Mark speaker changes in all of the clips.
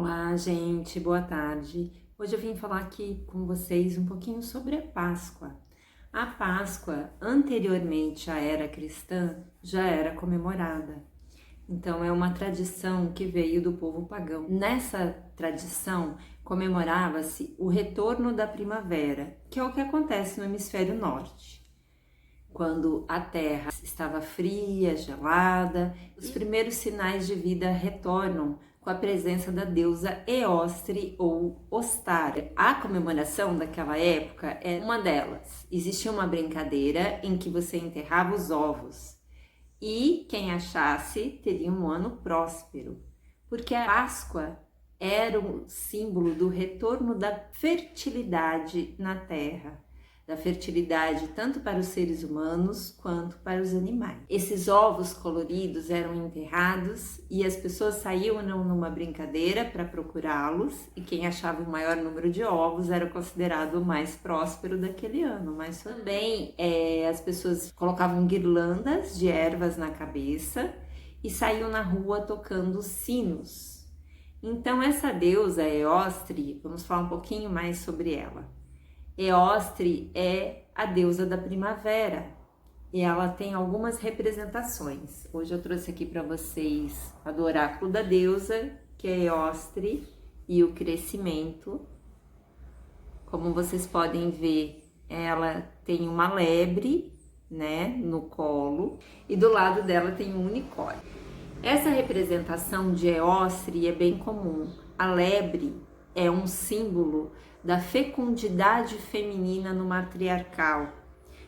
Speaker 1: Olá, gente, boa tarde. Hoje eu vim falar aqui com vocês um pouquinho sobre a Páscoa. A Páscoa, anteriormente à era cristã, já era comemorada. Então, é uma tradição que veio do povo pagão. Nessa tradição, comemorava-se o retorno da primavera, que é o que acontece no hemisfério norte. Quando a terra estava fria, gelada, os primeiros sinais de vida retornam com a presença da deusa Eostre ou Ostara. A comemoração daquela época é uma delas. Existia uma brincadeira em que você enterrava os ovos e quem achasse teria um ano próspero, porque a Páscoa era o símbolo do retorno da fertilidade na terra. Da fertilidade tanto para os seres humanos quanto para os animais. Esses ovos coloridos eram enterrados e as pessoas saíam numa brincadeira para procurá-los, e quem achava o maior número de ovos era considerado o mais próspero daquele ano. Mas também as pessoas colocavam guirlandas de ervas na cabeça e saíam na rua tocando sinos. Então essa deusa Eostre, vamos falar um pouquinho mais sobre ela. Eostre é a deusa da primavera e ela tem algumas representações. Hoje eu trouxe aqui para vocês a do oráculo da deusa, que é Eostre, e o crescimento. Como vocês podem ver, ela tem uma lebre, né, no colo, e do lado dela tem um unicórnio. Essa representação de Eostre é bem comum. A lebre é um símbolo da fecundidade feminina no matriarcal.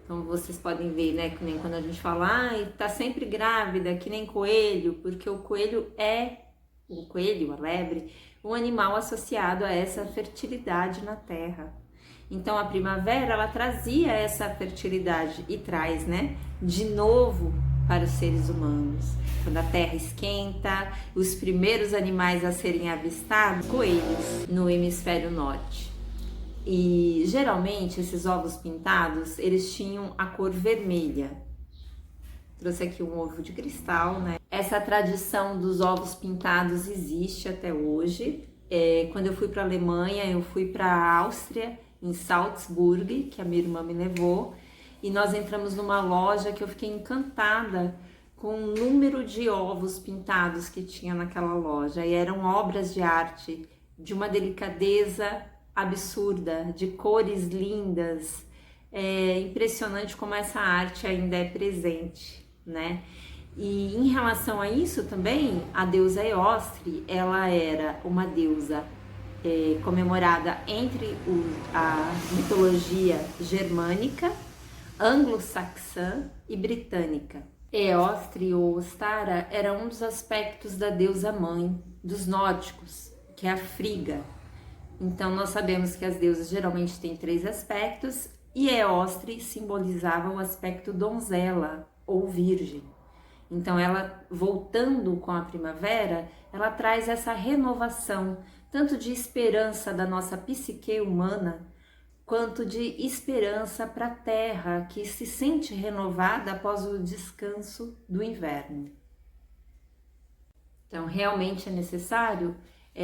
Speaker 1: Então vocês podem ver, né, que nem quando a gente fala, tá sempre grávida, que nem coelho, porque o coelho, a lebre, um animal associado a essa fertilidade na terra. Então a primavera, ela trazia essa fertilidade e traz, né, de novo para os seres humanos. Quando a terra esquenta, os primeiros animais a serem avistados, coelhos, no hemisfério norte. E geralmente esses ovos pintados, eles tinham a cor vermelha. Trouxe aqui um ovo de cristal, né? Essa tradição dos ovos pintados existe até hoje. Quando eu fui para a Alemanha, eu fui para a Áustria, em Salzburg, que a minha irmã me levou, e nós entramos numa loja que eu fiquei encantada com o número de ovos pintados que tinha naquela loja, e eram obras de arte de uma delicadeza absurda, de cores lindas. É impressionante como essa arte ainda é presente, né? E em relação a isso também, a deusa Eostre, ela era uma deusa comemorada entre a mitologia germânica, anglo-saxã e britânica. Eostre ou Ostara era um dos aspectos da deusa mãe dos nórdicos, que é a Frigga. Então nós sabemos que as deusas geralmente têm 3 aspectos e Eostre simbolizava o aspecto donzela ou virgem. Então ela, voltando com a primavera, ela traz essa renovação, tanto de esperança da nossa psique humana, quanto de esperança para a terra, que se sente renovada após o descanso do inverno. Então realmente é necessário,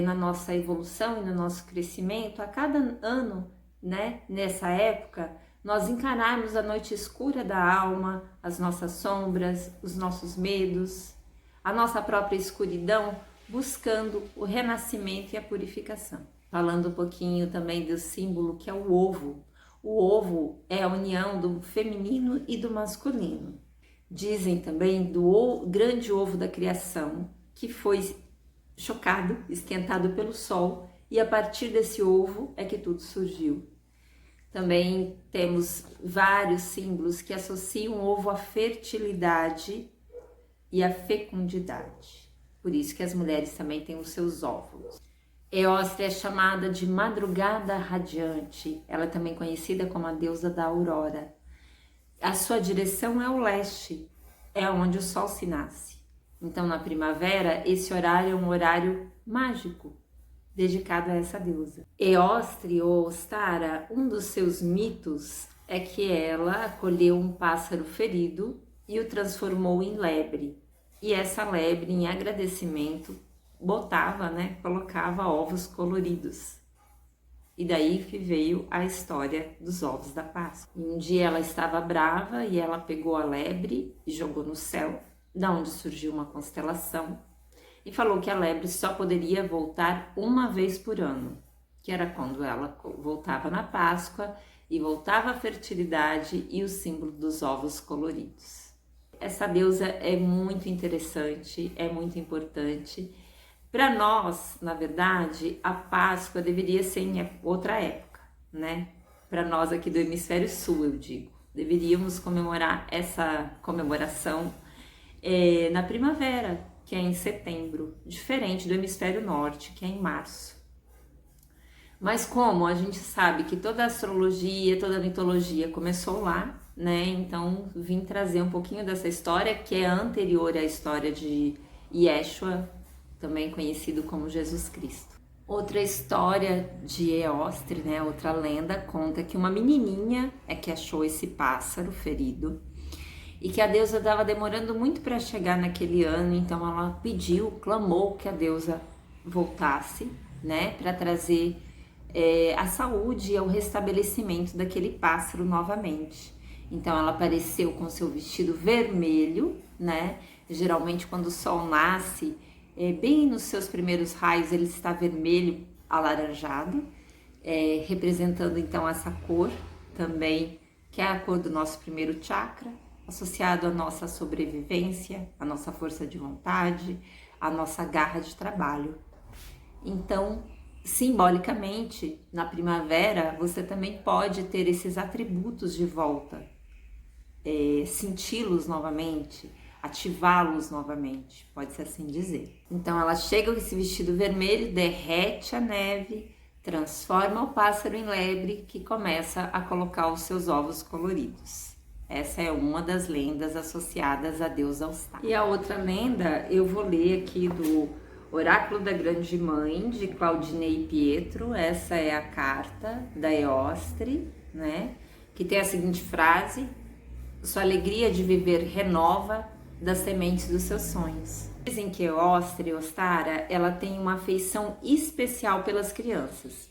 Speaker 1: na nossa evolução e no nosso crescimento, a cada ano, né, nessa época, nós encararmos a noite escura da alma, as nossas sombras, os nossos medos, a nossa própria escuridão, buscando o renascimento e a purificação. Falando um pouquinho também do símbolo que é o ovo. O ovo é a união do feminino e do masculino. Dizem também do grande ovo da criação, que foi chocado, esquentado pelo sol, e a partir desse ovo é que tudo surgiu. Também temos vários símbolos que associam o ovo à fertilidade e à fecundidade. Por isso que as mulheres também têm os seus óvulos. Eostre é chamada de madrugada radiante. Ela é também conhecida como a deusa da aurora. A sua direção é o leste, é onde o sol se nasce. Então, na primavera, esse horário é um horário mágico, dedicado a essa deusa. Eostre ou Ostara, um dos seus mitos é que ela acolheu um pássaro ferido e o transformou em lebre. E essa lebre, em agradecimento, botava, né, colocava ovos coloridos. E daí que veio a história dos ovos da Páscoa. Um dia ela estava brava e ela pegou a lebre e jogou no céu, da onde surgiu uma constelação, e falou que a lebre só poderia voltar uma vez por ano, que era quando ela voltava na Páscoa e voltava a fertilidade e o símbolo dos ovos coloridos. Essa deusa é muito interessante, é muito importante. Para nós, na verdade, a Páscoa deveria ser em outra época, né? Para nós aqui do Hemisfério Sul, eu digo. Deveríamos comemorar essa comemoração na primavera, que é em setembro, diferente do Hemisfério Norte, que é em março. Mas como a gente sabe que toda a astrologia, toda a mitologia começou lá, né? Então vim trazer um pouquinho dessa história que é anterior à história de Yeshua, também conhecido como Jesus Cristo. Outra história de Eostre, né? Outra lenda conta que uma menininha é que achou esse pássaro ferido e que a deusa estava demorando muito para chegar naquele ano, então ela pediu, clamou que a deusa voltasse, né? Para trazer a saúde e o restabelecimento daquele pássaro novamente. Então ela apareceu com seu vestido vermelho, né? Geralmente quando o sol nasce, bem nos seus primeiros raios ele está vermelho alaranjado, representando então essa cor também, que é a cor do nosso primeiro chakra, associado à nossa sobrevivência, à nossa força de vontade, à nossa garra de trabalho. Então, simbolicamente, na primavera, você também pode ter esses atributos de volta, senti-los novamente, ativá-los novamente, pode-se assim dizer. Então ela chega com esse vestido vermelho, derrete a neve, transforma o pássaro em lebre, que começa a colocar os seus ovos coloridos. Essa é uma das lendas associadas a Deus Austar. E a outra lenda, eu vou ler aqui do Oráculo da Grande Mãe, de Claudinei Pietro. Essa é a carta da Eostre, né? Que tem a seguinte frase: sua alegria de viver renova das sementes dos seus sonhos. Dizem que Eostre, Ostara, ela tem uma afeição especial pelas crianças.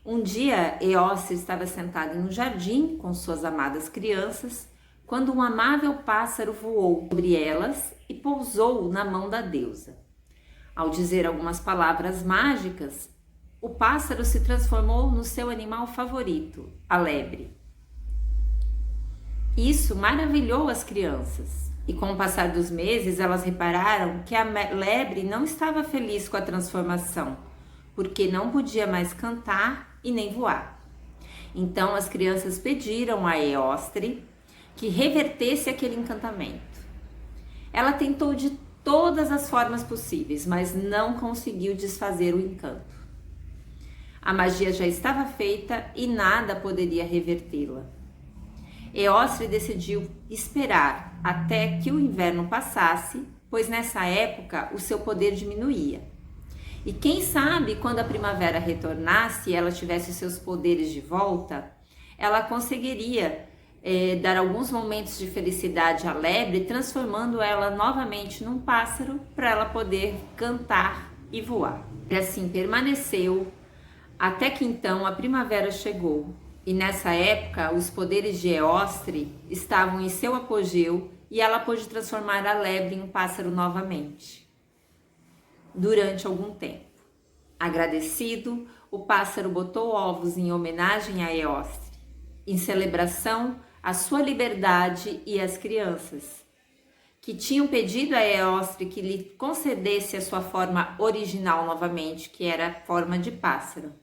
Speaker 1: Um dia, Eostre estava sentada em um jardim com suas amadas crianças, quando um amável pássaro voou sobre elas e pousou na mão da deusa. Ao dizer algumas palavras mágicas, o pássaro se transformou no seu animal favorito, a lebre. Isso maravilhou as crianças, e com o passar dos meses elas repararam que a lebre não estava feliz com a transformação, porque não podia mais cantar e nem voar. Então as crianças pediram a Eostre que revertesse aquele encantamento. Ela tentou de todas as formas possíveis, mas não conseguiu desfazer o encanto. A magia já estava feita e nada poderia revertê-la. Eostre decidiu esperar até que o inverno passasse, pois nessa época o seu poder diminuía. E quem sabe quando a primavera retornasse e ela tivesse os seus poderes de volta, ela conseguiria dar alguns momentos de felicidade à lebre, transformando ela novamente num pássaro para ela poder cantar e voar. E assim permaneceu até que então a primavera chegou. E nessa época, os poderes de Eostre estavam em seu apogeu e ela pôde transformar a lebre em um pássaro novamente, durante algum tempo. Agradecido, o pássaro botou ovos em homenagem a Eostre, em celebração à sua liberdade e às crianças, que tinham pedido a Eostre que lhe concedesse a sua forma original novamente, que era a forma de pássaro.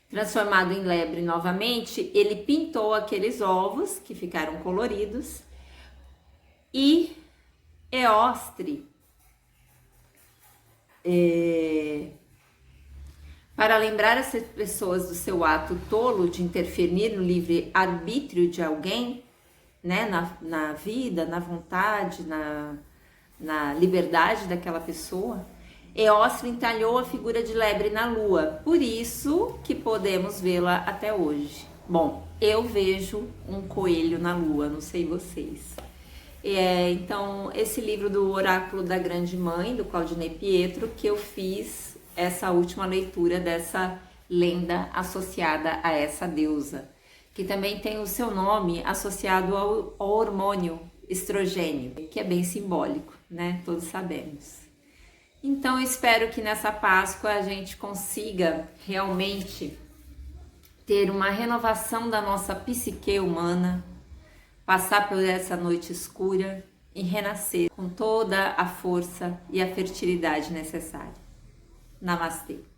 Speaker 1: Transformado em lebre novamente, ele pintou aqueles ovos que ficaram coloridos e Eostre, para lembrar as pessoas do seu ato tolo de interferir no livre arbítrio de alguém, né, na vida, na vontade, na liberdade daquela pessoa, Eostre entalhou a figura de lebre na lua, por isso que podemos vê-la até hoje. Bom, eu vejo um coelho na lua, não sei vocês. Então, esse livro do Oráculo da Grande Mãe, do Claudinei Pietro, que eu fiz essa última leitura dessa lenda associada a essa deusa, que também tem o seu nome associado ao hormônio estrogênio, que é bem simbólico, né? Todos sabemos. Então, espero que nessa Páscoa a gente consiga realmente ter uma renovação da nossa psique humana, passar por essa noite escura e renascer com toda a força e a fertilidade necessária. Namastê!